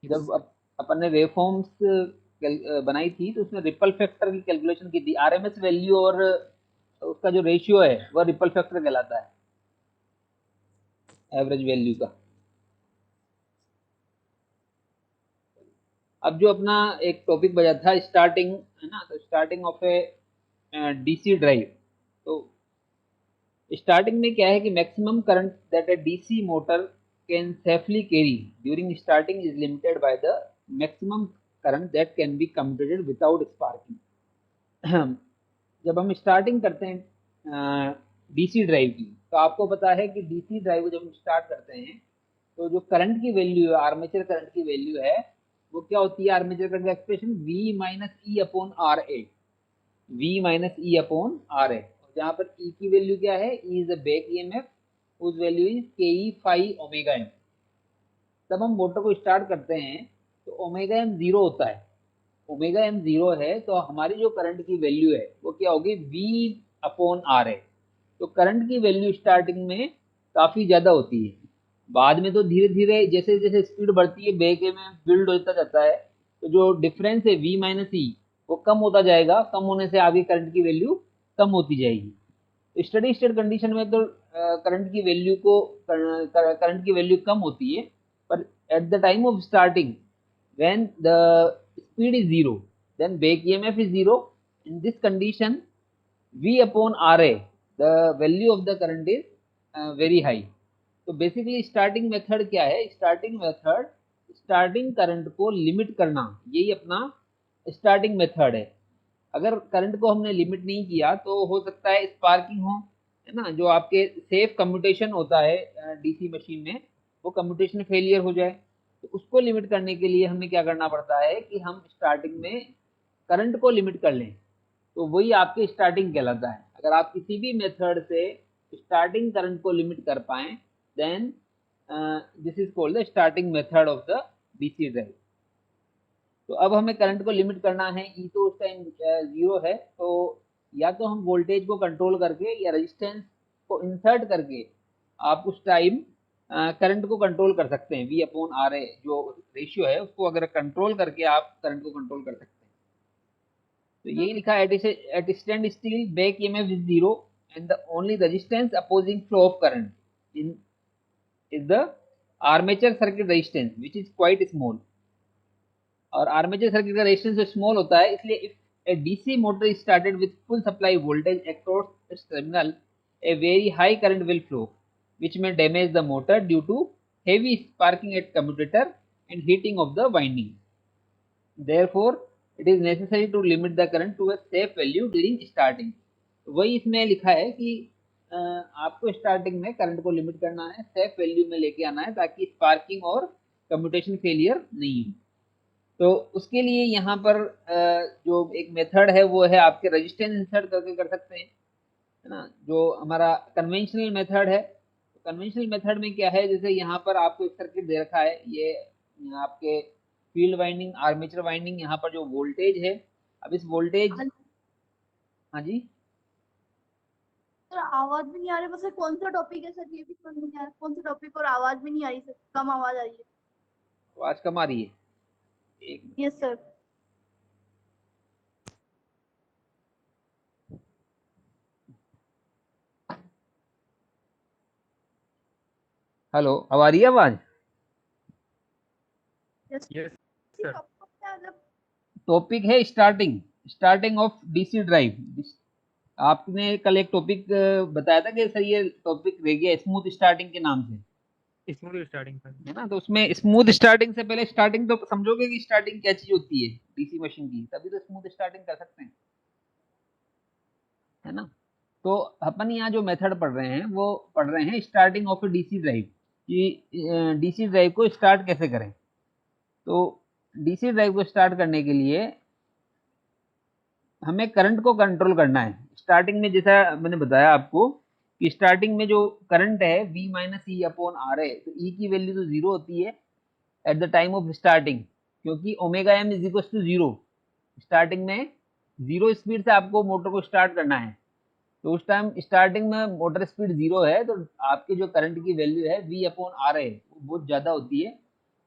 जब अपन ने वेवफॉर्म्स बनाई थी तो उसमें रिपल फैक्टर की कैलकुलेशन की थी, आरएमएस वैल्यू और उसका जो रेशियो है वह रिपल फैक्टर कहलाता है, एवरेज वैल्यू का। अब जो अपना एक टॉपिक बचा था स्टार्टिंग, है ना, तो starting of a DC drive. तो स्टार्टिंग में क्या है कि maximum current that a DC motor can safely carry during starting is limited by the maximum current that can be commutated without sparking. जब हम स्टार्टिंग करते हैं डीसी ड्राइव की, तो आपको पता है कि डीसी ड्राइव जब हम स्टार्ट करते हैं तो जो करंट की वैल्यू है, आर्मेचर करंट की वैल्यू है, वो क्या होती है? आर्मेचर करंट का expression V minus E upon R A, V minus E upon R A. जहां पर ई की वैल्यू क्या है? E is a back EMF, उस value is K E phi omega M. तब हम मोटर को स्टार्ट करते हैं तो ओमेगा एम जीरो होता है, ओमेगा एम जीरो है तो हमारी जो करंट की वैल्यू है वो क्या होगी? वी अपॉन आर है। तो करंट की वैल्यू स्टार्टिंग में काफी ज्यादा होती है, बाद में तो धीरे धीरे जैसे जैसे स्पीड बढ़ती है बैक में बिल्ड होता जाता है, तो जो डिफरेंस है वी माइनस ई वो कम होता जाएगा, कम होने से आगे करंट की वैल्यू कम होती जाएगी। तो स्टडी स्टेट कंडीशन में तो करंट की वैल्यू को करंट की वैल्यू कम होती है, पर eight the time of starting when the speed is zero, then back EMF is zero. In this condition, V upon RA, the value of the current is very high. तो basically starting method क्या है? Starting method starting current को limit करना, यही अपना starting method है। अगर current को हमने लिमिट नहीं किया तो हो सकता है स्पार्किंग हो, है ना, जो आपके सेफ कम्यूटेशन होता है डीसी मशीन में, वो कम्यूटेशन फेलियर हो जाए। तो उसको लिमिट करने के लिए हमें क्या करना पड़ता है कि हम स्टार्टिंग में करंट को लिमिट कर लें, तो वही आपके स्टार्टिंग कहलाता है। अगर आप किसी भी मेथड से स्टार्टिंग करंट को लिमिट कर पाए, then this is called the starting method of the DC drive. तो अब हमें करंट को लिमिट करना है, ई तो उस टाइम जीरो है, तो या तो हम वोल्टेज को कंट्रोल करके या रेजिस्टेंस को इंसर्ट करके आप उस टाइम करंट को कंट्रोल कर सकते हैं। वी अपॉन आर ए जो रेशियो है उसको अगर कंट्रोल करके आप करंट को कंट्रोल कर सकते हैं। तो यही लिखा है, at standstill back EMF is zero and the only resistance opposing flow of current in is the armature circuit resistance which is quite small. और आर्मेचर सर्किट का रेजिस्टेंस जो स्मॉल होता है, इसलिए if a DC motor is started with full supply voltage across its terminal, a very high current will flow which may damage the motor due to heavy sparking at commutator and heating of the winding. Therefore, it is necessary to limit the current to a safe value during starting. वही इसमें लिखा है कि आपको starting में current को limit करना है, सेफ वैल्यू में लेके आना है ताकि स्पार्किंग और कम्यूटेशन फेलियर नहीं हो। तो उसके लिए यहाँ पर जो एक मेथड है वो है आपके रेजिस्टेंस इंसर्ट करके कर सकते हैं, है ना, जो हमारा कन्वेंशनल मेथड है। तो कन्वेंशनल मेथड में क्या है, जैसे यहाँ पर आपको एक सर्किट दे रखा है, ये आपके फील्ड वाइंडिंग, आर्मेचर वाइंडिंग, यहाँ पर जो वोल्टेज है, अब इस वोल्टेज, हाँ जी, सर आवाज भी नहीं आ रही, बस ये कौन सा टॉपिक है सर? ये भी समझ नहीं आ रहा कौन सा टॉपिक, और आवाज भी नहीं आ रही सर, कम आवाज आ रही है। आवाज कम आ रही है, एक मिनट। Yes sir. हेलो, अब आ रही है आवाज? Yes sir. टॉपिक क्या है मतलब? टॉपिक है starting, starting of DC drive. आपने कल एक टॉपिक बताया था कि सर ये टॉपिक रह गया स्मूथ स्टार्टिंग के नाम से, स्मूथ स्टार्टिंग पर। है ना। तो उसमें स्मूथ स्टार्टिंग से पहले स्टार्टिंग तो समझोगे कि स्टार्टिंग क्या चीज होती है डीसी मशीन की, तभी तो स्मूथ स्टार्टिंग कर सकते हैं, है ना। तो अपन यहाँ जो मेथड पढ़ रहे हैं वो पढ़ रहे हैं स्टार्टिंग ऑफ डीसी ड्राइव, कि डीसी ड्राइव को स्टार्ट कैसे करें। तो डीसी ड्राइव को स्टार्ट करने के लिए हमें करंट को कंट्रोल करना है। स्टार्टिंग में जैसा मैंने बताया आपको कि स्टार्टिंग में जो करंट है V minus E upon R है, तो ई की वैल्यू तो जीरो होती है at the time of starting, क्योंकि omega M is equal to zero. Starting में जीरो स्पीड से आपको मोटर को स्टार्ट करना है, तो उस टाइम स्टार्टिंग में मोटर स्पीड जीरो है, तो आपकी जो करंट की वैल्यू है V अपॉन आर है वो बहुत ज़्यादा होती है,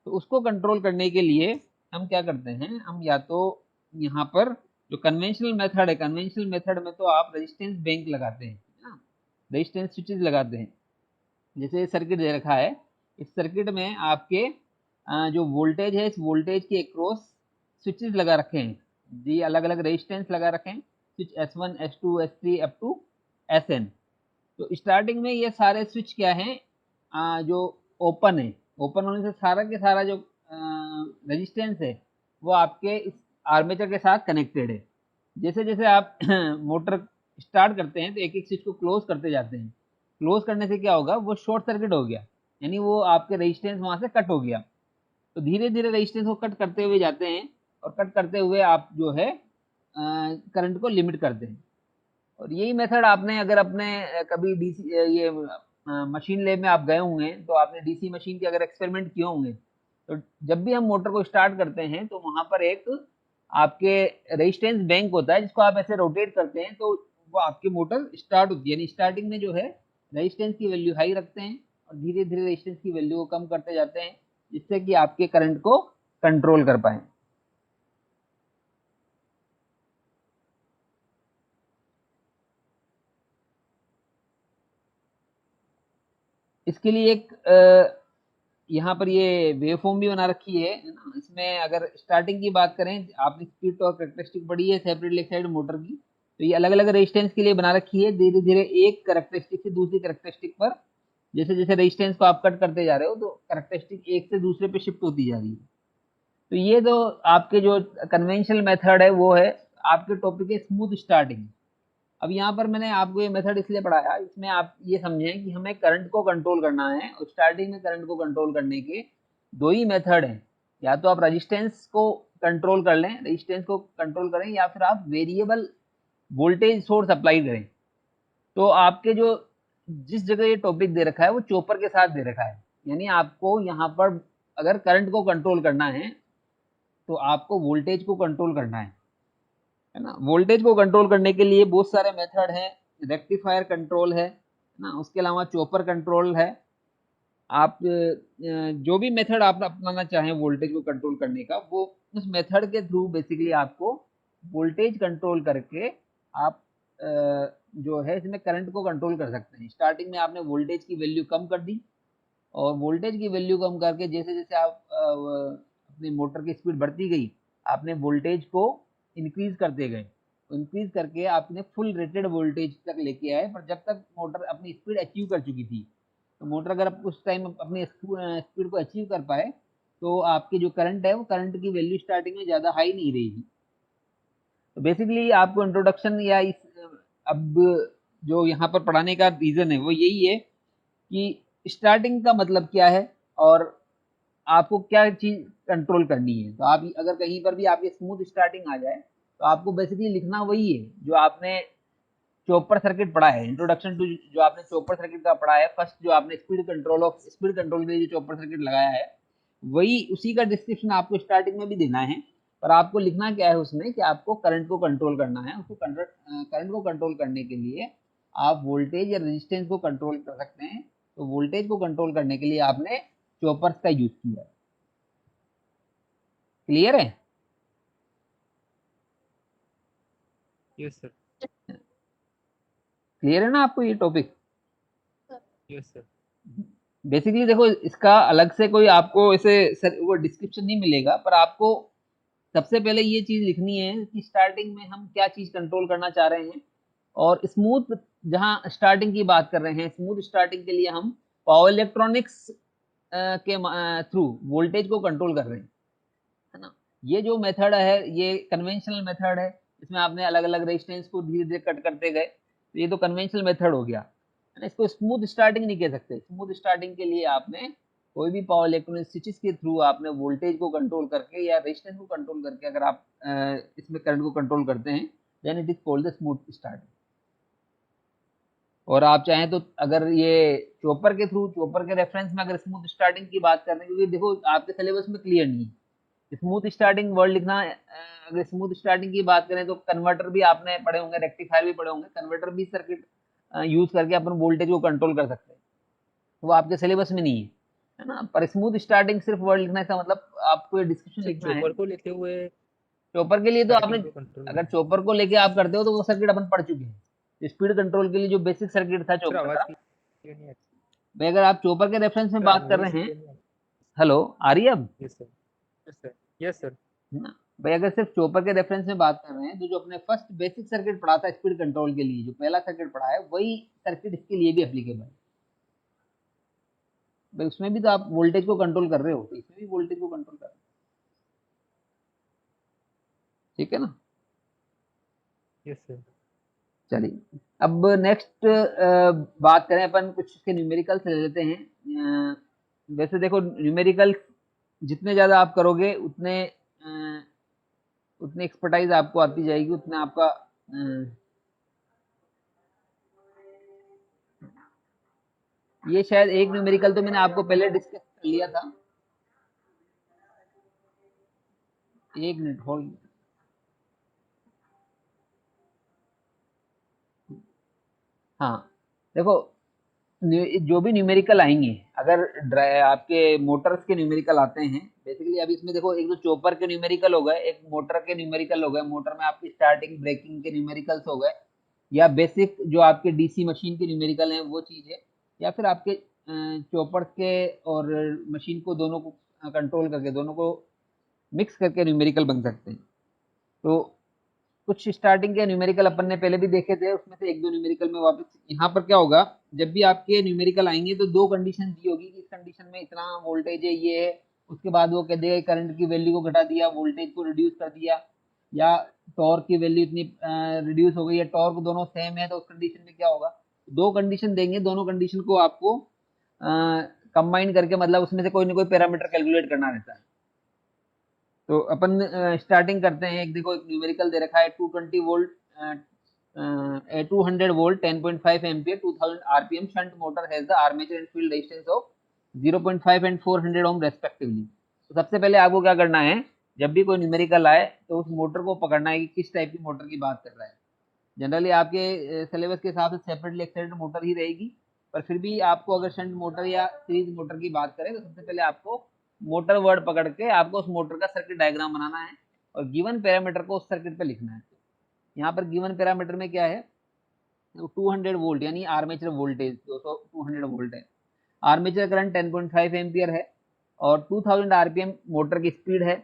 तो उसको कंट्रोल करने के लिए हम क्या करते हैं, हम या तो यहाँ पर जो कन्वेंशनल मेथड है, कन्वेंशनल मेथड में तो आप रेजिस्टेंस बैंक लगाते हैं ना, रेजिस्टेंस स्विचेस लगाते हैं। जैसे सर्किट दे रखा है, इस सर्किट में आपके जो वोल्टेज है, इस वोल्टेज के अक्रॉस स्विचेस लगा रखे हैं जी, अलग अलग रेजिस्टेंस लगा रखे हैं, switch S1 S2 S3 up to Sn। तो स्टार्टिंग में ये सारे स्विच क्या हैं, जो ओपन है, ओपन होने से सारा के सारा जो रेजिस्टेंस है वो आपके इस आर्मेचर के साथ कनेक्टेड है। जैसे जैसे आप मोटर स्टार्ट करते हैं तो एक एक स्विच को क्लोज करते जाते हैं, क्लोज करने से क्या होगा, वो शॉर्ट सर्किट हो गया, यानी वो आपके रेजिस्टेंस वहां से कट हो गया। तो धीरे धीरे रेजिस्टेंस को कट करते हुए जाते हैं, और कट करते हुए आप जो है करंट को लिमिट करते हैं। और यही मेथड आपने अगर अपने कभी डीसी ये मशीन लैब में आप गए होंगे तो आपने डीसी मशीन के अगर एक्सपेरिमेंट किए होंगे, तो जब भी हम मोटर को स्टार्ट करते हैं तो वहां पर एक आपके रेजिस्टेंस बैंक होता है, जिसको आप ऐसे रोटेट करते हैं तो वो आपकी मोटर स्टार्ट होती है। यानी स्टार्टिंग में जो है रेजिस्टेंस की वैल्यू हाई रखते हैं और धीरे धीरे रेजिस्टेंस की वैल्यू को कम करते जाते हैं, जिससे कि आपके करंट को कंट्रोल कर पाए। इसके लिए एक यहाँ पर ये वेवफॉर्म भी बना रखी है ना। इसमें अगर स्टार्टिंग की बात करें, आपने स्पीड टॉर्क कैरेक्टरिस्टिक पढ़ी है सेपरेटली एक्साइटेड मोटर की, तो ये अलग अलग रेजिस्टेंस के लिए बना रखी है। धीरे धीरे एक कैरेक्टरिस्टिक से दूसरी कैरेक्टरिस्टिक पर, जैसे जैसे रेजिस्टेंस को आप कट करते जा रहे हो तो कैरेक्टरिस्टिक एक से दूसरे पे शिफ्ट होती जा रही है। तो ये तो आपके जो कन्वेंशनल मेथड है वो है आपके टॉपिक है स्मूथ स्टार्टिंग। अब यहाँ पर मैंने आपको ये मेथड इसलिए पढ़ाया, इसमें आप ये समझें कि हमें करंट को कंट्रोल करना है, और स्टार्टिंग में करंट को कंट्रोल करने के दो ही मेथड हैं। या तो आप रेजिस्टेंस को कंट्रोल कर लें, रेजिस्टेंस को कंट्रोल करें, या फिर आप वेरिएबल वोल्टेज सोर्स अप्लाई करें। तो आपके जो जिस जगह ये टॉपिक दे रखा है वो चॉपर के साथ दे रखा है, यानी आपको यहाँ पर अगर करंट को कंट्रोल करना है तो आपको वोल्टेज को कंट्रोल करना है ना। वोल्टेज को कंट्रोल करने के लिए बहुत सारे मेथड हैं, रेक्टिफायर कंट्रोल है ना, उसके अलावा चॉपर कंट्रोल है। आप जो भी मेथड आप अपनाना चाहें वोल्टेज को कंट्रोल करने का, वो उस मेथड के थ्रू बेसिकली आपको वोल्टेज कंट्रोल करके आप जो है इसमें करंट को कंट्रोल कर सकते हैं। स्टार्टिंग में आपने वोल्टेज की वैल्यू कम कर दी, और वोल्टेज की वैल्यू कम करके जैसे जैसे आप अपनी मोटर की स्पीड बढ़ती गई, आपने वोल्टेज को इंक्रीज करते गए, इंक्रीज करके आपने फुल रेटेड वोल्टेज तक लेके आए। पर जब तक मोटर अपनी स्पीड अचीव कर चुकी थी, तो मोटर अगर उस टाइम अपनी स्पीड को अचीव कर पाए, तो आपकी जो करंट है वो करंट की वैल्यू स्टार्टिंग में ज़्यादा हाई नहीं रहेगी। तो बेसिकली आपको इंट्रोडक्शन या इस अब जो यहाँ पर पढ़ाने का रीज़न है वो यही है कि स्टार्टिंग का मतलब क्या है, और आपको क्या चीज़ कंट्रोल करनी है। तो आप अगर कहीं पर भी आपकी स्मूथ स्टार्टिंग आ जाए, तो आपको बेसिकली लिखना वही है जो आपने चॉपर सर्किट पढ़ा है, इंट्रोडक्शन टू जो आपने चॉपर सर्किट का पढ़ा है, फर्स्ट जो आपने स्पीड कंट्रोल के लिए जो चॉपर सर्किट लगाया है, वही उसी का डिस्क्रिप्शन आपको स्टार्टिंग में भी देना है। पर आपको लिखना क्या है उसमें कि आपको करंट को कंट्रोल करना है। उसको करंट को कंट्रोल करने के लिए आप वोल्टेज या रेजिस्टेंस को कंट्रोल कर सकते हैं। तो वोल्टेज को कंट्रोल करने के लिए आपने चॉपर्स का यूज किया है। क्लियर है? Yes sir. क्लियर है ना आपको ये टॉपिक? Yes sir. बेसिकली देखो, इसका अलग से कोई आपको ऐसे वो डिस्क्रिप्शन नहीं मिलेगा, पर आपको सबसे पहले ये चीज लिखनी है कि स्टार्टिंग में हम क्या चीज कंट्रोल करना चाह रहे हैं। और स्मूथ जहां स्टार्टिंग की बात कर रहे हैं, स्मूथ स्टार्टिंग के लिए हम पावर इलेक्ट्रॉनिक्स के थ्रू वोल्टेज को कंट्रोल कर रहे हैं, है ना। ये जो मेथड है ये कन्वेंशनल मेथड है, इसमें आपने अलग अलग रेजिस्टेंस को धीरे धीरे कट करते गए, तो ये तो कन्वेंशनल मेथड हो गया, है ना। इसको स्मूथ स्टार्टिंग नहीं कह सकते। स्मूथ स्टार्टिंग के लिए आपने कोई भी पावर इलेक्ट्रॉनिक स्विचेस के थ्रू आपने वोल्टेज को कंट्रोल करके या रेजिस्टेंस को कंट्रोल करके अगर आप इसमें करंट को कंट्रोल करते हैं, then it is called the smooth starting. और आप चाहें तो अगर ये चॉपर के थ्रू, चॉपर के रेफरेंस में अगर स्मूथ स्टार्टिंग की बात कर रहे हैं, क्योंकि देखो आपके सिलेबस में क्लियर नहीं है स्मूथ स्टार्टिंग वर्ड लिखना। अगर स्मूथ स्टार्टिंग की बात करें तो कन्वर्टर भी आपने पढ़े होंगे, रेक्टिफायर भी पढ़े होंगे, कन्वर्टर भी सर्किट यूज करके अपन वोल्टेज को कंट्रोल कर सकते हैं, तो वो आपके सिलेबस में नहीं है। है ना। पर स्मूथ स्टार्टिंग सिर्फ वर्ड लिखना है, इसका मतलब आपको ये डिस्क्रिप्शन सर लिखना है। चॉपर को लेते हुए चॉपर के लिए तो आपने, स्टार्टिंग को कंट्रोल अगर चॉपर को लेके आप करते हो तो वो सर्किट अपन पढ़ चुके हैं। स्पीड कंट्रोल के लिए जो बेसिक सर्किट था सर चॉपर आवाज का, क्लियर नहीं आती भाई अगर आप चॉपर के रेफरेंस में सर, बात कर वॉइस रहे हैं, क्लियर नहीं आती। हेलो आ रही है अब? Yes sir, yes sir, yes sir. है ना भाई, अगर सिर्फ चॉपर के रेफरेंस में बात कर रहे हैं तो जो अपने फर्स्ट बेसिक सर्किट पढ़ा था स्पीड कंट्रोल के लिए, जो पहला सर्किट पढ़ा है वही सर्किट इसके लिए भी एप्लीकेबल है भाई। उसमें भी तो आप वोल्टेज को कंट्रोल कर रहे हो, तो इसमें भी वोल्टेज को कंट्रोल कर रहे हो, ठीक है ना। Yes sir. चलिए अब नेक्स्ट बात करें अपन कुछ इसके न्यूमेरिकल्स ले लेते हैं। वैसे देखो न्यूमेरिकल्स जितने ज़्यादा आप करोगे उतनी एक्सपर्टाइज आपको आती जाएगी, उतना आपका ये शायद एक न्यूमेरिकल तो मैंने आपको पहले डिस्कस कर लिया था। एक मिनट होल्ड। हाँ देखो, जो भी न्यूमेरिकल आएंगे, अगर आपके मोटर्स के न्यूमेरिकल आते हैं बेसिकली, अभी इसमें देखो एक तो चॉपर के न्यूमेरिकल हो गए, एक मोटर के न्यूमेरिकल हो गए, मोटर में आपकी स्टार्टिंग ब्रेकिंग के न्यूमेरिकल्स हो गए, या बेसिक जो आपके डीसी मशीन के न्यूमेरिकल हैं वो चीज़ है, या फिर आपके चॉपर्स के और मशीन को दोनों को कंट्रोल करके दोनों को मिक्स करके न्यूमेरिकल बन सकते हैं। तो कुछ स्टार्टिंग के न्यूमेरिकल अपन ने पहले भी देखे थे, उसमें से एक दो न्यूमेरिकल में वापस यहाँ पर क्या होगा, जब भी आपके न्यूमेरिकल आएंगे तो दो कंडीशन दी होगी कि इस कंडीशन में इतना वोल्टेज है, ये है, उसके बाद वो कह देगा करंट की वैल्यू को घटा दिया, वोल्टेज को रिड्यूस कर दिया, या टॉर्क की वैल्यू इतनी रिड्यूस हो गई है, टॉर्क दोनों सेम है, तो उस कंडीशन में क्या होगा, दो कंडीशन देंगे, दोनों कंडीशन को आपको कंबाइन करके मतलब उसमें से कोई ना कोई पैरामीटर कैलकुलेट करना रहता है। तो अपन स्टार्टिंग करते हैं। एक देखो एक न्यूमेरिकल दे रखा है 220 volt 200 volt 10.5 ampere 2000 RPM shunt motor has the armature and field resistance of 0.5 and 400 ohm respectively. तो सबसे पहले आपको क्या करना है, जब भी कोई न्यूमेरिकल आए तो उस मोटर को पकड़ना है कि किस टाइप की मोटर की बात कर रहा है। जनरली आपके सिलेबस के हिसाब से सेपरेटली एक्साइटेड मोटर ही रहेगी, पर फिर भी आपको अगर शंट मोटर या सीरीज मोटर की बात करें तो सबसे पहले आपको मोटर वर्ड पकड़ के आपको उस मोटर का सर्किट डायग्राम बनाना है और गिवन पैरामीटर को उस सर्किट पे लिखना है। यहाँ पर गिवन पैरामीटर में क्या है, 200 वोल्ट यानी आर्मेचर वोल्टेज 200 वोल्ट है, आर्मेचर करंट 10.5 एम्पियर है, और 2000 आरपीएम मोटर की स्पीड है।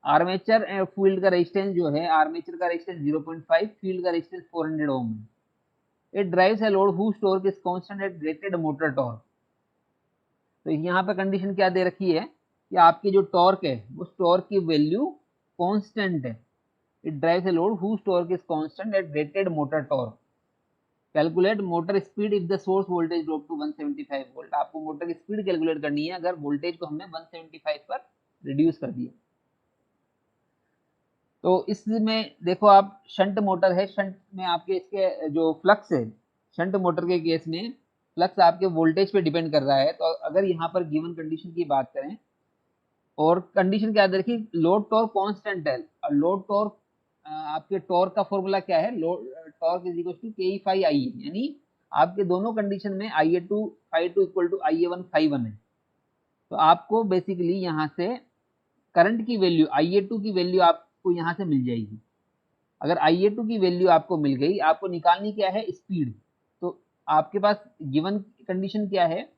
आर्मेचर फील्ड का रेजिस्टेंस जो है, आर्मेचर का रेजिस्टेंस 0.5, फील्ड का रेजिस्टेंस 400 ओम है। It drives a load whose torque is constant at rated motor torque. तो यहाँ पे कंडीशन क्या दे रखी है कि आपकी जो टॉर्क है उस टॉर्क की वैल्यू कांस्टेंट है। It drives a load whose torque is constant at rated motor torque. Calculate motor speed if the source voltage drop to 175 volt. आपको मोटर की स्पीड कैलकुलेट करनी है अगर वोल्टेज को हमने 175 पर रिड्यूस कर दिया। तो इसमें देखो आप शंट मोटर है, शंट में आपके इसके जो फ्लक्स है, शंट मोटर के केस में फ्लक्स आपके वोल्टेज पे डिपेंड कर रहा है। तो अगर यहाँ पर गिवन कंडीशन की बात करें, और कंडीशन क्या देखिए, लोड टॉर्क कांस्टेंट है, और लोड टॉर्क आपके टॉर्क का फॉर्मूला क्या है, load torque is equal to K phi I, यानी आपके दोनों कंडीशन में I A two phi two equal to I A one phi one है। तो आपको बेसिकली यहाँ से करंट की वैल्यू आई ए टू की वैल्यू आपको यहाँ से मिल जाएगी। अगर आई ए टू की वैल्यू आपको मिल गई, आपको निकालनी क्या है, स्पीड। तो आपके पास गिवन कंडीशन क्या है,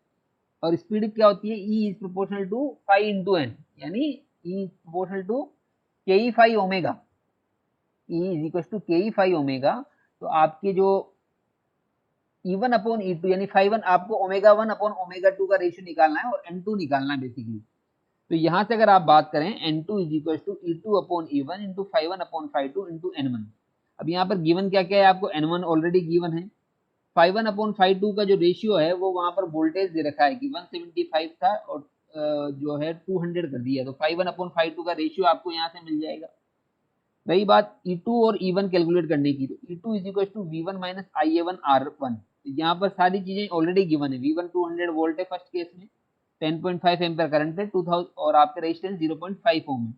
और स्पीड क्या होती है, E is proportional to phi into N, यानी E is proportional to K E phi omega, E is equal to K E phi omega. तो आपकी जो E one upon E two यानी फाई वन, आपको omega one upon omega two का ratio निकालना है और एन टू निकालना है बेसिकली। तो यहाँ से अगर आप बात करें N two is equal to E two upon E one into phi one upon phi two into N one. अब यहाँ पर गिवन क्या क्या है आपको, एन वन ऑलरेडी गिवन है, phi one upon phi two का जो रेशियो है वो वहाँ पर वोल्टेज दे रखा है कि 175 था और जो है 200 कर दिया, तो phi one upon phi two का रेशियो आपको यहाँ से मिल जाएगा। रही बात E2 और E1 कैलकुलेट करने की, तो E2 is equal to V1 minus IA1R1। यहाँ पर सारी चीजें ऑलरेडी गिवन है। V1 200 वोल्ट है फर्स्ट केस में, 10.5 एम्पियर करंट है, 2000 और आपके रेजिस्टेंस 0.5 ओम है।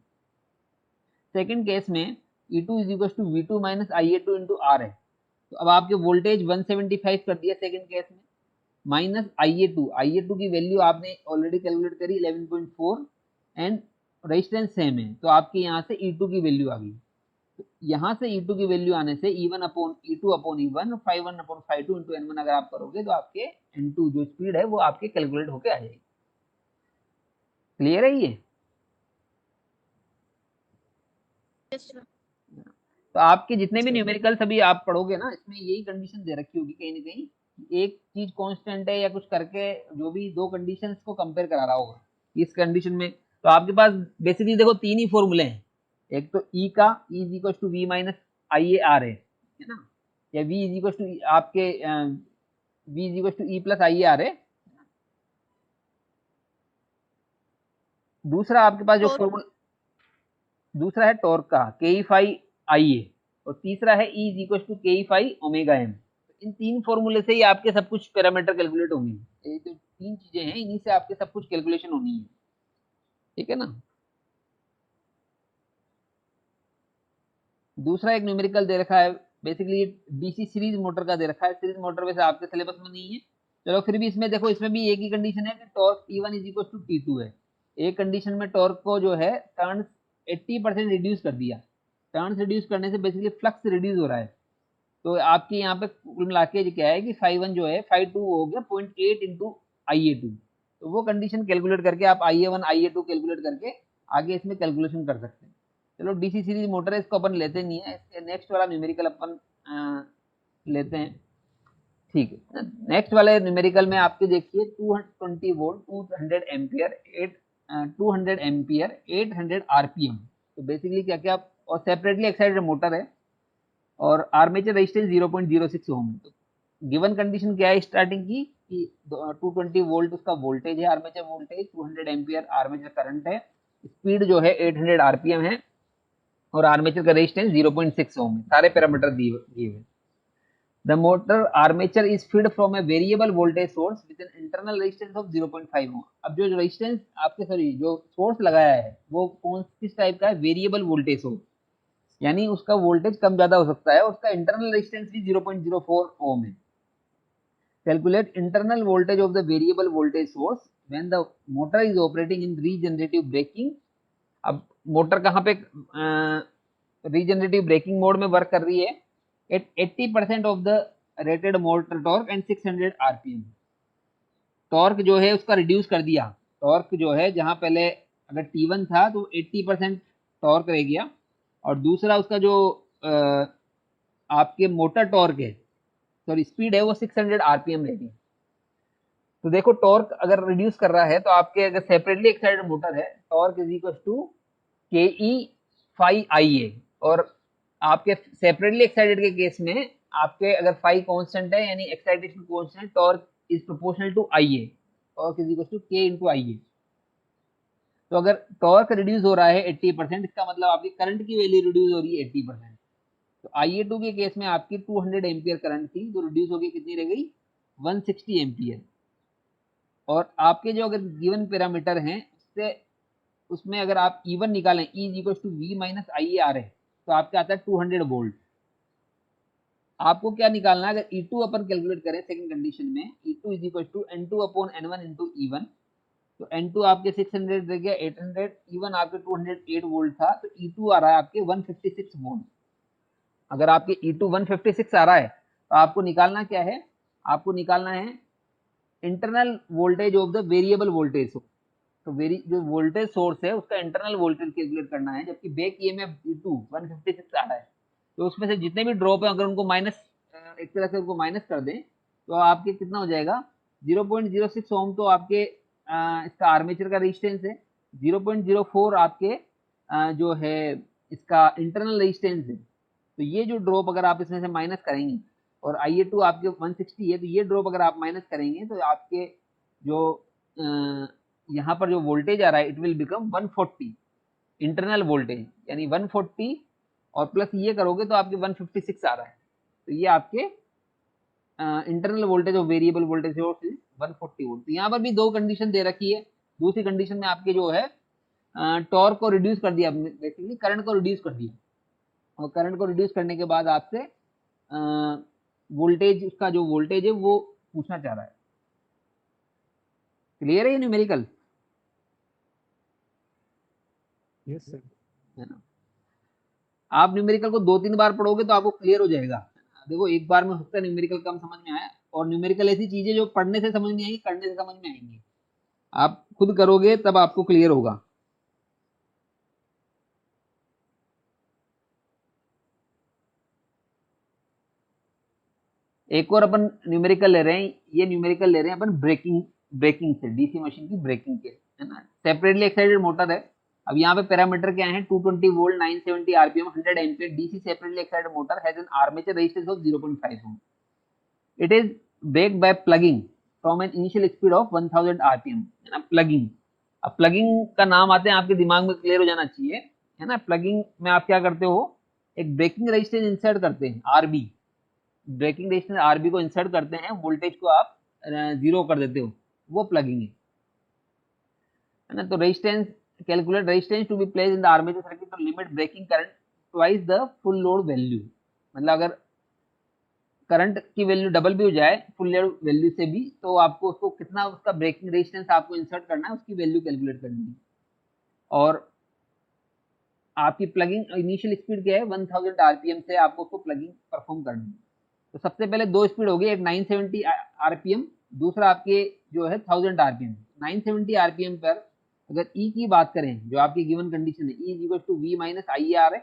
सेकंड केस में E2 is equal to V2 minus IA2 into R है। तो अब आपके वोल्टेज 175 कर दिया सेकंड केस में, माइनस IA2 की वैल्यू आपने ऑलरेडी कैलकुलेट करी 11.4 एंड रेजिस्टेंस सेम है, तो आपके यहाँ से E2 की वैल्यू आ गई। तो यहाँ से E2 की वैल्यू आने से E1/E2/E1 ∅1/∅2 इंटू N1 अगर आप करोगे तो आपके N2 जो स्पीड है वो आपके कैलकुलेट होके आ जाएगी। क्लियर है ये? Yes sir. तो आपके जितने भी Sir. न्यूमेरिकल्स अभी आप पढ़ोगे ना, इसमें यही कंडीशन दे रखी होगी कहीं ना कहीं, एक चीज कांस्टेंट है या कुछ करके जो भी दो कंडीशंस को कंपेयर करा रहा होगा इस कंडीशन में। तो आपके पास बेसिकली देखो तीन ही फॉर्मूले हैं, एक तो ई का E is equal to V minus I A R है ना, या V इज इक्वल टू आपके V is equal to E plus I A R है। दूसरा आपके पास जो तो फॉर्मूला दूसरा है टॉर्क का के ई फाई आई ए, और तीसरा है E is equal to K E phi omega M. इन तीन फॉर्मूले से ही आपके सब कुछ पैरामीटर कैलकुलेट होंगे। ये जो तीन चीजें हैं इन्हीं से आपके सब कुछ कैलकुलेशन होनी है, ठीक है ना। दूसरा एक न्यूमेरिकल दे रखा है, बेसिकली डीसी सीरीज मोटर का दे रखा है। सीरीज मोटर वैसे आपके सिलेबस में नहीं है, चलो फिर भी इसमें देखो, इसमें भी एक ही कंडीशन है कि torque T1 is equal to T2 है। एक कंडीशन में टॉर्क को जो है टर्न्स 80% रिड्यूस कर दिया। टर्न्स रिड्यूस करने से बेसिकली फ्लक्स रिड्यूस हो रहा है। तो आपके यहाँ पे कुल मिला के क्या है कि ∅1 जो है ∅2 हो गया 0.8 इंटू IA2। तो वो कंडीशन कैलकुलेट करके आप IA1 IA2 कैलकुलेट करके आगे इसमें कैलकुलेशन कर सकते हैं। चलो डीसी सीरीज मोटर है, इसको अपन लेते नहीं है, इसके नेक्स्ट वाला न्यूमेरिकल अपन लेते हैं, ठीक है। नेक्स्ट वाले न्यूमेरिकल में आपके देखिए 220 वोल्ट 200 एम्पियर 800 आरपीएम। तो बेसिकली क्या क्या, और सेपरेटली एक्साइटेड मोटर है और आर्मेचर रेजिस्टेंस 0.06 ओम है। तो गिवन कंडीशन क्या है स्टार्टिंग की कि 220 वोल्ट उसका वोल्टेज है, armature voltage 200 ampere armature current है, स्पीड जो है 800 आरपीएम है, और आर्मेचर का रेजिस्टेंस 0.6 ओम है। सारे पैरामीटर दिए हुए। The motor armature is fed from a variable voltage source with an internal resistance of 0.5 ohm। अब जो रेजिस्टेंस आपके जो सोर्स लगाया है वो किस टाइप का है, वेरिएबल वोल्टेज सोर्स, यानी उसका वोल्टेज कम ज्यादा हो सकता है, और उसका इंटरनल रेजिस्टेंस भी 0.04 ओम है। Calculate internal voltage of the variable voltage source when the motor is operating in regenerative braking. अब मोटर कहाँ पे रीजनरेटिव ब्रेकिंग मोड में वर्क कर रही है, at 80% of the rated motor torque and 600 RPM. Torque जो है उसका रिड्यूस कर दिया, टॉर्क जो है जहां पहले अगर T1 था तो 80% टॉर्क रह गया, और दूसरा उसका जो आपके मोटर टॉर्क है, सॉरी स्पीड है, वो 600 आरपीएम रह गई। तो देखो टॉर्क अगर रिड्यूस कर रहा है तो आपके अगर सेपरेटली एक्साइटेड मोटर है, torque is equal to K E phi आई ए, और आपके सेपरेटली एक्साइटेड के केस में आपके अगर फाई कांस्टेंट है यानी excitation constant, torque is proportional to I A, torque is equal to K into I A. तो अगर टॉर्क रिड्यूस हो रहा है 80%, इसका मतलब आपकी करंट की वैल्यू रिड्यूस हो रही है 80%। तो IA2 के केस में आपकी 200 एम्पियर करंट थी, तो रिड्यूस होगी कितनी रह गई, 160 एम्पियर। और आपके जो अगर गिवन पैरामीटर हैं उससे उसमें अगर आप E1 निकालें, E is equal to V minus I A R है, तो आपका आता है 200 वोल्ट। आपको क्या निकालना है, अगर E2 अपन कैलकुलेट करें सेकंड कंडीशन में, E2 is equal to N2 upon N1 into E1। तो N2 आपके 600 रह गया 800, E1 आपके 208 वोल्ट था, तो E2 आ रहा है आपके 156 वोल्ट। अगर आपके E2 156 आ रहा है तो आपको निकालना क्या है, आपको निकालना है internal voltage of the variable voltage source. तो जो वोल्टेज सोर्स है उसका इंटरनल वोल्टेज कैलकुलेट करना है, जबकि बैक ईएमएफ E2 156 आ रहा है, तो उसमें से जितने भी ड्रॉप है अगर उनको माइनस, एक तरह से उनको माइनस कर दें तो आपके कितना हो जाएगा, 0.06 ओम तो आपके इसका आर्मेचर का रेजिस्टेंस है, 0.04 आपके जो है इसका इंटरनल रेजिस्टेंस है। तो ये जो ड्रॉप अगर आप इसमें से माइनस करेंगे, और IA2 आपके 160 है, तो ये ड्रॉप अगर आप माइनस करेंगे तो आपके जो यहाँ पर जो वोल्टेज आ रहा है it will become 140 internal voltage, यानी 140 और प्लस ये करोगे तो आपके 156 आ रहा है। तो ये आपके internal voltage of variable voltage source is 140 volt. यहाँ पर भी दो कंडीशन दे रखी है। दूसरी कंडीशन में आपके जो है टॉर्क को रिड्यूस कर दिया, बेसिकली करंट को रिड्यूस कर दिया, और करंट को रिड्यूस करने के बाद आपसे वोल्टेज, उसका जो वोल्टेज है वो पूछना चाह रहा है। क्लियर है ये न्यूमेरिकल? Yes, sir. है ना? आप न्यूमेरिकल को 2-3 बार पढ़ोगे तो आपको क्लियर हो जाएगा। देखो एक बार में हो सकता है न्यूमेरिकल कम समझ में आया, और न्यूमेरिकल ऐसी चीज है जो पढ़ने से समझ नहीं आएगी, करने से समझ में आएंगी। आप खुद करोगे तब आपको क्लियर होगा। एक और अपन न्यूमेरिकल ले रहे हैं, ये न्यूमेरिकल ले रहे हैं अपन ब्रेकिंग ब्रेकिंग से, डीसी मशीन की ब्रेकिंग के, है ना। सेपरेटली एक्साइटेड मोटर है। अब यहाँ पे पैरामीटर क्या है, 220 volt, 970 RPM, 100 ampere, DC separately excited motor has an armature resistance of 0.5 ohm. It is braked by plugging from an initial speed of 1000 RPM, है ना। प्लगिंग, अब प्लगिंग का नाम आते हैं आपके दिमाग में क्लियर हो जाना चाहिए, है ना। प्लगिंग में आप क्या करते हो, एक ब्रेकिंग रेजिस्टेंस इंसर्ट करते हैं, आरबी, ब्रेकिंग रेजिस्टेंस आरबी को इंसर्ट करते हैं, वोल्टेज को आप 0 कर देते हो, वो प्लगिंग है ना। तो resistance, calculate resistance to be placed in the armature circuit to limit braking current twice the full load value. मतलब अगर करंट की वैल्यू डबल भी हो जाए फुल लोड वैल्यू से भी, तो आपको उसको कितना, उसका ब्रेकिंग रेजिस्टेंस आपको इंसर्ट करना है, उसकी वैल्यू कैलकुलेट करनी है। और आपकी प्लगिंग इनिशियल स्पीड क्या है, 1000 आरपीएम से आपको उसको प्लगिंग परफॉर्म करनी है। तो सबसे पहले दो स्पीड होगी, एक 970 आरपीएम, दूसरा आपके जो है 1000 आरपीएम। 970 आरपीएम पर अगर ई की बात करें, जो आपकी गिवन कंडीशन है, E is equal to V minus I R है,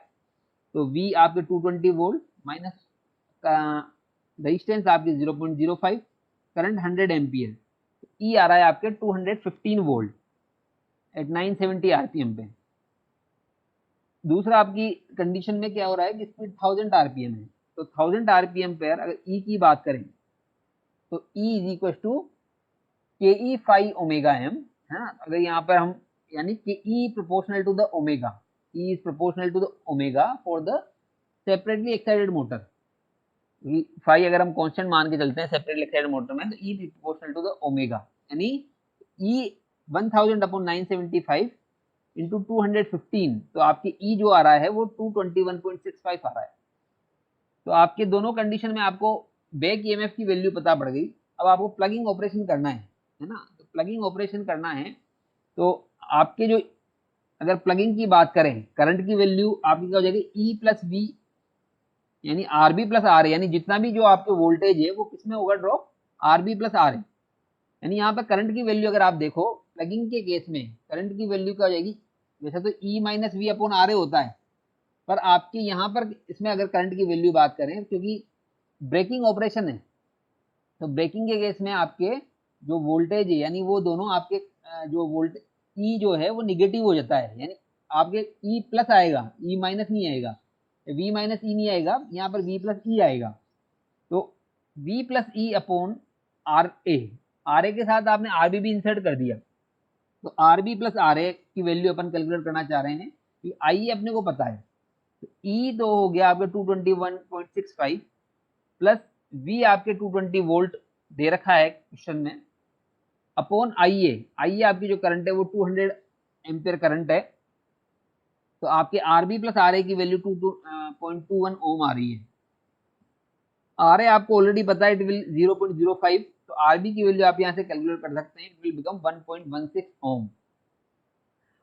तो वी आपके 220 वोल्ट माइनस रेजिस्टेंस आपके 0.05, करंट 100 एम्पियर, ई आ रहा है आपके 215 वोल्ट एट 970 आरपीएम पे। दूसरा आपकी कंडीशन में क्या हो रहा है कि स्पीड 1000 आरपीएम है, तो 1000 आरपीएम पर अगर ई की बात करें तो ई is equal to K E phi omega M, है ना। अगर यहाँ पर हम, यानी K E proportional to the omega, E is proportional to the omega for the separately excited motor. Phi अगर हम कांस्टेंट मान के चलते हैं सेपरेटली एक्साइटेड मोटर में, तो ई प्रोपोर्शनल टू द ओमेगा, यानी ई 1000 अपॉन 975 इंटू 215, तो आपके ई जो आ रहा है वो 221.65 आ रहा है। तो आपके दोनों कंडीशन में आपको बैक ईएमएफ की वैल्यू पता पड़ गई। अब आपको प्लगिंग ऑपरेशन करना है ना। तो प्लगिंग ऑपरेशन करना है तो आपके जो, अगर प्लगिंग की बात करें, करंट की वैल्यू आपकी क्या हो जाएगी, ई प्लस वी, यानी आर बी प्लस आर, यानी जितना भी जो आपके वोल्टेज है वो किसमें होगा, drop R B plus R है। यानी यहाँ पर करंट की वैल्यू अगर आप देखो, प्लगिंग के केस में करंट की वैल्यू क्या हो जाएगी, वैसे तो E minus we upon R ए होता है, पर आपके यहाँ पर इसमें अगर करंट की वैल्यू बात करें, क्योंकि ब्रेकिंग ऑपरेशन है, तो ब्रेकिंग के केस में आपके जो वोल्टेज है, यानी वो दोनों आपके जो वोल्टेज ई जो है वो निगेटिव हो जाता है, यानी आपके ई प्लस आएगा, ई माइनस नहीं आएगा, वी माइनस ई नहीं आएगा, यहाँ पर वी प्लस ई आएगा। तो V plus E upon R A के साथ आपने आर बी भी इंसर्ट कर दिया, तो are B plus R A की वैल्यू अपन कैलकुलेट करना चाह रहे हैं कि आई अपने को पता है, तो ई तो हो गया आपके 221.65 प्लस वी आपके 220 वोल्ट दे रखा है क्वेश्चन में, अपॉन आई ए आपकी जो करंट है वो 200 एम्पियर करंट है, तो आपके are B plus R A की वैल्यू 2.21 ओम आ रही है। आर ए आपको ऑलरेडी पता है, इट विल 0.05, तो आर बी की वैल्यू आप यहाँ से कैलकुलेट कर सकते हैं, इट विल बिकम 1.16 ओम।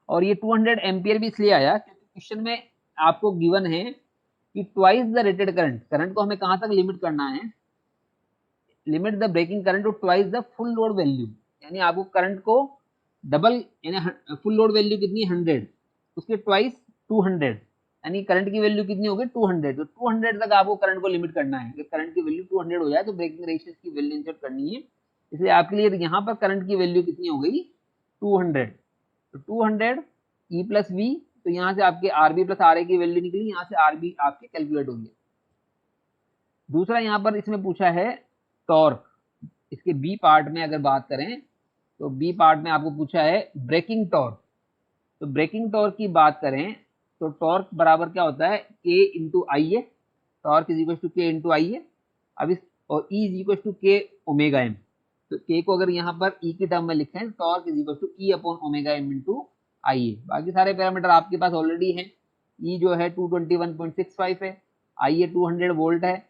और ये 200 एम्पियर भी इसलिए आया क्योंकि क्वेश्चन में आपको गिवन है कि twice the rated current, current को हमें कहाँ तक लिमिट करना है, limit the braking current to twice the full load value, यानी आपको करंट को डबल, यानी फुल लोड वैल्यू कितनी 100, उसके ट्वाइस 200, यानी करंट की वैल्यू कितनी होगी 200, तो 200 तक आपको करंट को लिमिट करना है। अगर करंट की वैल्यू 200 हो जाए तो ब्रेकिंग रेजिस्टेंस की वैल्यू इंसर्ट करनी है, इसलिए आपके लिए यहाँ पर करंट की वैल्यू कितनी हो गई 200, तो 200 ई प्लस वी, तो यहाँ से आपके are B plus R A की वैल्यू निकली, यहाँ से आर बी आपके कैलकुलेट होंगे। दूसरा यहाँ पर इसमें पूछा है टॉर्क, इसके बी पार्ट में अगर बात करें तो बी पार्ट में आपको पूछा है ब्रेकिंग टॉर्क। तो ब्रेकिंग टॉर्क की बात करें तो टॉर्क बराबर क्या होता है, K into I A, torque is equal to K into I A. अब इस, और E is equal to K omega M, तो के को अगर यहाँ पर ई की टर्म में लिखें, torque is equal to E upon omega M into I A. बाकी सारे पैरामीटर आपके पास ऑलरेडी हैं, ई जो है 221.65 है, आई ए 200 वोल्ट है,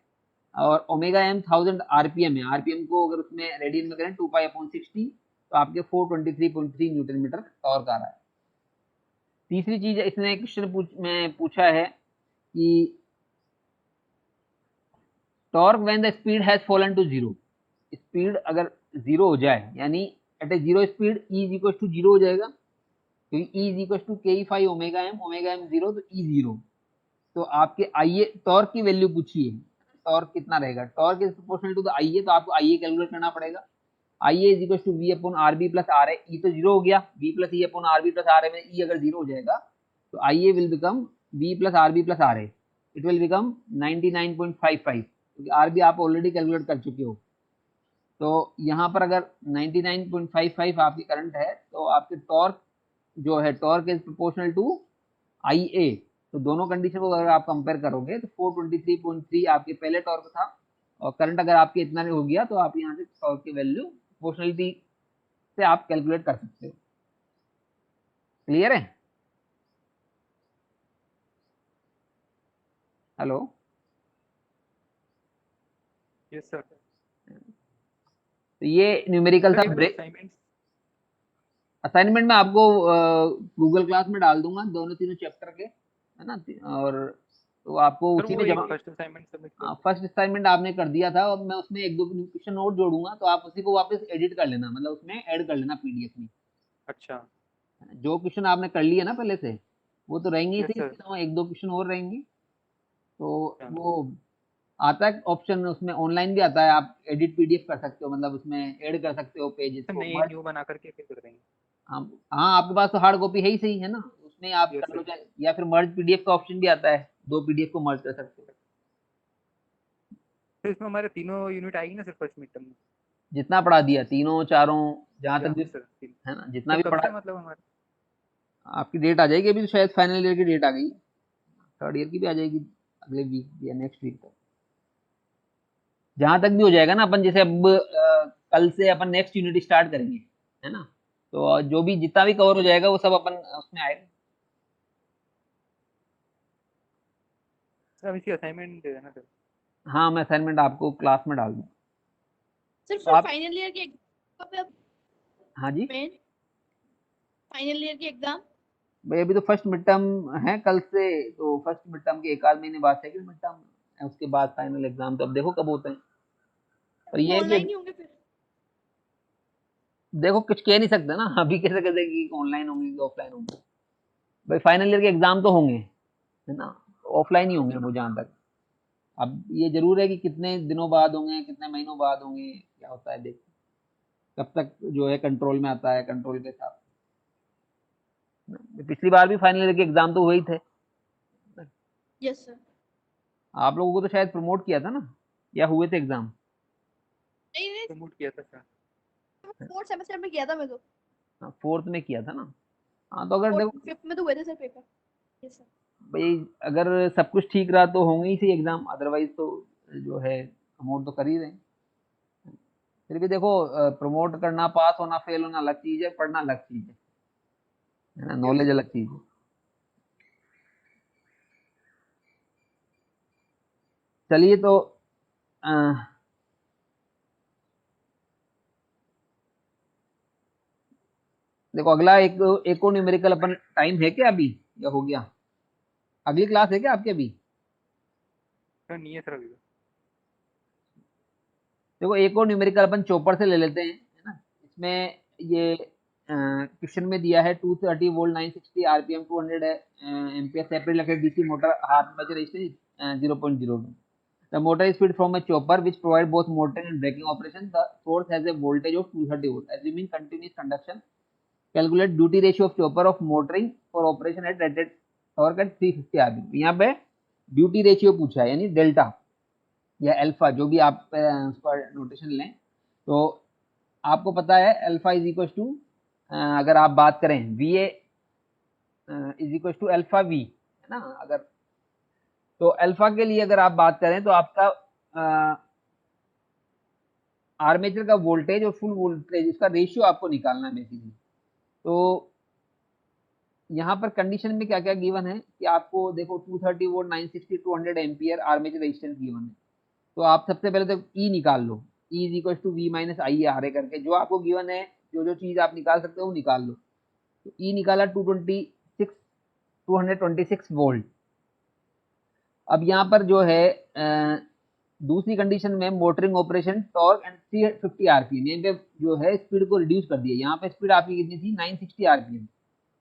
और ओमेगा एम 1000 आरपीएम है, आरपीएम को अगर उसमें रेडियन में करें 2 पाई अपॉन 60, तो आपके 423.3 न्यूटन मीटर टॉर्क आ रहा है। तीसरी चीज इसने क्वेश्चन में पूछा है कि torque when the speed has fallen to zero, speed अगर जीरो हो जाए यानी at a zero speed E is equal to zero हो जाएगा, क्योंकि E is equal to K phi omega M zero, तो ई जीरो। तो आपके आईए टॉर्क की वैल्यू पूछी है, टॉर्क कितना रहेगा, torque is proportional to the IA, तो आपको आईए कैलकुलेट करना पड़ेगा। IA is equal to V upon R B plus R A, E तो जीरो हो गया, V plus E upon R B plus R A में ई अगर zero हो जाएगा तो IA will become V plus R B plus R A, it will become 99.55, क्योंकि R B आप ऑलरेडी कैलकुलेट कर चुके हो। तो यहाँ पर अगर 99.55 आपकी करंट है तो आपके टॉर्क जो है, torque is proportional to I A. तो दोनों कंडीशन को अगर आप कंपेयर करोगे तो 423.3 आपके पहले टॉर्क था, और करंट अगर आपके इतना हो गया तो आप यहाँ से टॉर्क की वैल्यू प्रोपोर्शनलिटी से आप कैलकुलेट कर सकते हो। क्लियर है? Hello, yes sir. तो ये न्यूमेरिकल था। ब्रेक असाइनमेंट में आपको गूगल क्लास में डाल दूंगा दोनों तीनों चैप्टर के, है ना, और तो आपको उसी में जमा। फर्स्ट असाइनमेंट सबमिट कर फर्स्ट असाइनमेंट आपने कर दिया था, और मैं उसमें एक दो क्वेश्चन नोट जोड़ूंगा, तो आप उसी को वापस एडिट कर लेना, मतलब उसमें ऐड कर लेना पीडीएफ में। अच्छा जो क्वेश्चन आपने कर लिए ना पहले से वो तो रहेंगे ही यस सही, सर। इसके अलावा एक दो क्वेश्चन और रहेंगे। तो अच्छा। वो आता है ऑप्शन, उसमें ऑनलाइन भी आता है, आप एडिट पीडीएफ कर सकते हो, मतलब उसमें ऐड कर सकते हो पेजेस सर को नई मर्ज। न्यू बना करके फिर कर देंगे। हाँ हाँ, आपके पास तो हार्ड कॉपी है ही सही, है ना, उसमें आप यस कर लो सर। चाहे, या फिर मर्ज पीडीएफ का ऑप्शन भी आता है, दो पीडीएफ को मर्ज कर सकते हो। तो इसमें हमारे तीनों यूनिट आएगी ना सर फर्स्ट मिड टर्म में? जितना पढ़ा दिया, तीनों चारों, जहाँ तक या भी, सर तीन। है ना, जितना तो भी कब पढ़ा। से मतलब हमारे? आपकी डेट आ जाएगी, अभी तो शायद फाइनल ईयर की डेट आ गई, थर्ड ईयर की भी आ जाएगी अगले वीक या नेक्स्ट वीक तक, जहां तक भी हो जाएगा ना। अपन जैसे अब कल से अपन नेक्स्ट यूनिट स्टार्ट करेंगे, है ना, तो जो भी जितना भी कवर हो जाएगा वो सब अपन उसमें आएगा। सर अब इसकी असाइनमेंट दे देना सर। हाँ, मैं असाइनमेंट आपको क्लास में डाल दूँ। सर तो फिर आप, फाइनल ईयर के एग्जाम पे अब हाँ जी मेन फाइनल ईयर की एग्जाम। भाई, अभी तो फर्स्ट मिड टर्म है कल से, तो फर्स्ट मिड टर्म के एक आध महीने बाद सेकंड मिड टर्म है, उसके बाद फाइनल एग्जाम, तो अब देखो कब होते हैं। और ये है कि ऑनलाइन ही होंगे फिर? देखो कुछ कह नहीं सकते ना, अभी कैसे कह देंगे कि ऑनलाइन होंगे कि ऑफलाइन होंगे। भाई फाइनल ईयर के एग्जाम तो होंगे, है ना, ऑफलाइन ही होंगे वो, जहाँ तक। अब ये जरूर है कि कितने दिनों बाद होंगे, कितने महीनों बाद होंगे, क्या होता है देख, कब तक जो है कंट्रोल में आता है, कंट्रोल के साथ। पिछली बार भी फाइनल ईयर के एग्जाम तो हुए ही थे। Yes sir. आप लोगों को तो शायद प्रमोट किया था ना, या हुए थे एग्जाम? नहीं नहीं, प्रमोट किया था सर। फोर्थ सेमेस्टर में किया था मैं तो। फोर्थ में किया था ना। हाँ, तो अगर फोर्थ देखो फिफ्थ में तो हुए थे सर पेपर। Yes sir. भाई, अगर सब कुछ ठीक रहा तो होंगे ही सही एग्जाम, अदरवाइज तो जो है प्रमोट तो कर ही रहे हैं। फिर भी देखो, प्रमोट करना, पास होना, फेल होना अलग चीज है, पढ़ना अलग चीज है ना, यस नॉलेज सर। अलग चीज है। चलिए तो अ, देखो अगला एक और न्यूमेरिकल अपन, टाइम है क्या अभी, या हो गया? अगली क्लास है क्या आपके अभी? सर नहीं है सर अभी तो। देखो एक और न्यूमेरिकल अपन चॉपर से ले लेते हैं, है ना। इसमें ये क्वेश्चन में दिया है 230 volt 960 RPM 200 ampere separate electric DC motor half major resistance 0.02. The motor is fed from a chopper which provide both motoring and braking operation. The source has a voltage of 230 volt. Assuming continuous conduction, calculate duty ratio of chopper of motoring for operation at rated torque at 350 rpm. यहाँ पे duty ratio पूछा है, यानी delta या alpha, जो भी आप उसका नोटेशन लें। तो आपको पता है अल्फा इज इक्वल टू, अगर आप बात करें V A is equal to alpha V, है ना, अगर तो अल्फा के लिए अगर आप बात करें तो आपका आर्मेचर का वोल्टेज और फुल वोल्टेज, इसका रेशियो आपको निकालना है बेसिकली। तो यहाँ पर कंडीशन में क्या क्या गिवन है कि आपको देखो 230 volt 960 200 ampere armature resistance given है। तो आप सबसे पहले तो ई निकाल लो, E is equal to V minus I R A करके, जो आपको गिवन है जो जो चीज़ आप निकाल सकते हो वो निकाल लो। तो ई निकाला 226 वोल्ट। अब यहाँ पर जो है दूसरी कंडीशन में motoring operation torque and 350 RPM, यहाँ पे जो है स्पीड को रिड्यूस कर दिया। यहाँ पे स्पीड आपकी कितनी थी 960 आरपीएम,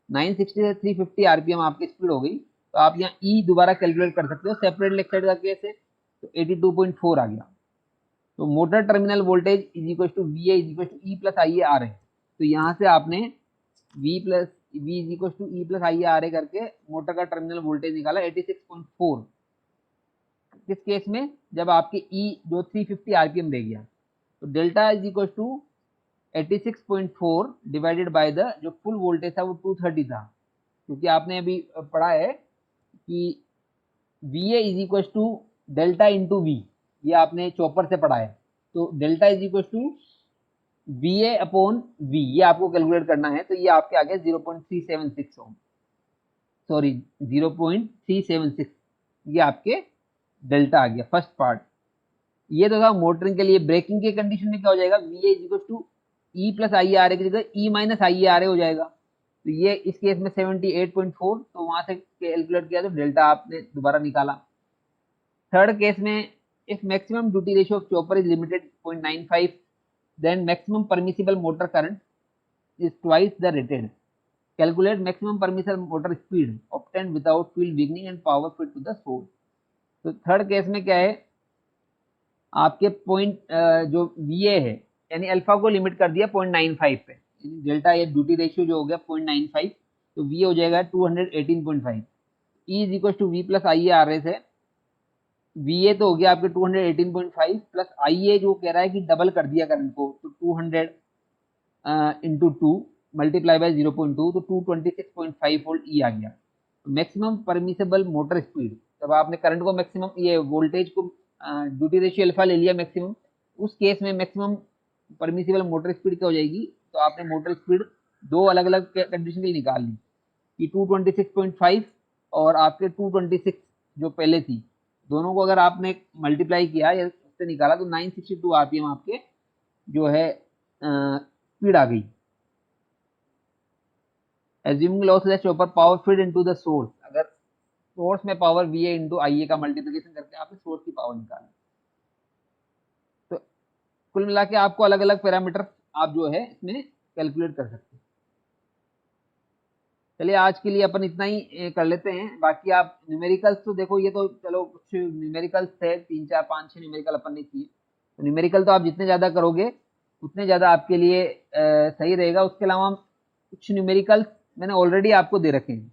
960 से 350 आरपीएम आपकी स्पीड हो गई। तो आप यहाँ ई दोबारा कैलकुलेट कर सकते हो, सेपरेट लेग साइड का केस है तो 82.4 आ गया। तो motor terminal voltage is equal to V is equal to E plus I R है। तो यहाँ से आपने V is equal to E plus I R करके मोटर का टर्मिनल वोल्टेज निकाला 86.4। किस केस में, जब आपके ई जो 350 आरपीएम दे गया। तो delta is equal to 86.4 divided by the जो फुल वोल्टेज था वो 230 था, क्योंकि आपने अभी पढ़ा है कि V A is equal to delta into V, ये आपने चॉपर से पढ़ा है। तो delta is equal to V A upon V, ये आपको कैलकुलेट करना है। तो ये आपके आ गया 0.376 ओम, सॉरी 0.376, ये आपके डेल्टा आ गया फर्स्ट पार्ट। ये तो था मोटरिंग के लिए। ब्रेकिंग के कंडीशन में क्या हो जाएगा, V A is equal to E plus I R A की जगह ई माइनस आई आर ए हो जाएगा। तो ये इस केस में 78.4, तो वहां से कैलकुलेट किया तो डेल्टा आपने दोबारा निकाला। थर्ड केस में, if maximum duty ratio of chopper is limited 0.95, then maximum permissible motor current is twice the rated. Calculate maximum permissible motor speed obtained without field weakening and power fed to the source. तो third case में क्या है, आपके point जो VA है यानी alpha को limit कर दिया 0.95 पे, यानी डेल्टा या ड्यूटी रेशियो जो हो गया 0.95, तो VA हो जाएगा 218.5। E is equal to V plus I R S है। VA तो हो गया आपके 218.5 प्लस IA जो कह रहा है कि डबल कर दिया करंट को, तो 200 इंटू 2 मल्टीप्लाई बाय 0.2, तो 226.5 वोल्ट ई आ गया। मैक्सिमम परमिसेबल मोटर स्पीड, जब आपने करंट को मैक्सिमम, ये वोल्टेज को ड्यूटी रेशियो अल्फा ले लिया मैक्सिमम, उस केस में मैक्सिमम परमिसेबल मोटर स्पीड क्या हो जाएगी। तो आपने मोटर स्पीड दो अलग अलग कंडीशन के लिए निकाल ली कि 226.5 और आपके 226 जो पहले थी, दोनों को अगर आपने मल्टीप्लाई किया या उससे निकाला तो 962 आरपीएम आपके जो है स्पीड आ गई। Assuming lossless chopper power feed into the source, अगर सोर्स में पावर वीए इनटू आईए का मल्टीप्लिकेशन करके आपने सोर्स की पावर निकाली। तो कुल मिला के आपको अलग अलग पैरामीटर आप जो है इसमें कैलकुलेट कर सकते हैं। चलिए आज के लिए अपन इतना ही कर लेते हैं, बाकी आप न्यूमेरिकल्स तो देखो, ये तो चलो कुछ न्यूमेरिकल्स थे 3 4 5 6 न्यूमेरिकल अपन ने किए। तो न्यूमेरिकल तो आप जितने ज़्यादा करोगे उतने ज़्यादा आपके लिए सही रहेगा। उसके अलावा कुछ न्यूमेरिकल्स मैंने ऑलरेडी आपको दे रखे हैं,